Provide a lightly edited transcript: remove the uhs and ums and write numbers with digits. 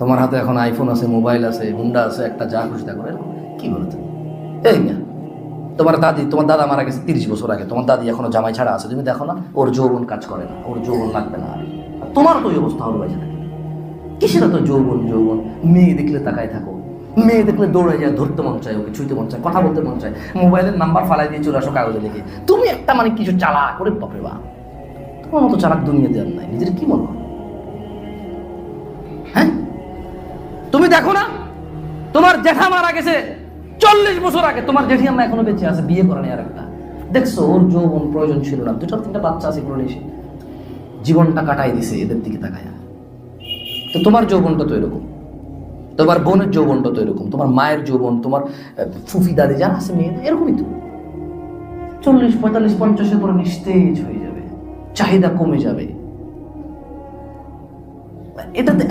তোমার হাতে এখন আইফোন আছে, মোবাইল আছে, হুন্ডা আছে, একটা যা খুশি তা করে, কি বলো তুমি? এই না, তোমার দাদা মারা গেছে 30 বছর আগে, তোমার দাদি এখনো জামাই ছাড়া আছে, তুমি দেখো না ওর যৌবন কাজ করে না, ওর যৌবন লাগবে না। আর তোমার তো ওই অবস্থা হলো ভাই, কিসের তো যৌবন যৌবন, মেয়ে দেখলে তাকায় থাকো, মেয়ে দেখলে দৌড়ে যায়, ধরতে মন চায়, ওকে ছুঁইতে মন চায়, কথা বলতে মন চায়, মোবাইলের নাম্বার ফালাই দিয়ে চলে আসো কাগজে লিখে। তুমি একটা মানে কিছু চালা করে বাপরে বা, তোমার মতো চালাক দুনিয়াতে আর নাই। নিজের কি মনে হয়? হ্যাঁ, তুমি দেখো না তোমার জেঠা মারা গেছে 40 বছর আগে, তোমার জেঠি আম্মা এখনো বেঁচে আছে, বিয়ে করেনি আর একটা, দেখছো ওর যৌবন প্রয়োজন ছিল না, 2-3টা বাচ্চা আছে, এগুলো এসে জীবনটা কাটাই দিছে এদের দিকে তাকায়। তো তোমার যৌবনটা তো এরকম, তোমার বোনের যৌবনটা তো এরকম, তোমার মায়ের যৌবন, তোমার ফুফি দাদি যারা আছে মেয়ে এরকমই তো, 40-45-50-এর পরে নিস্তেজ হয়ে যাবে, চাহিদা কমে যাবে। এটাতে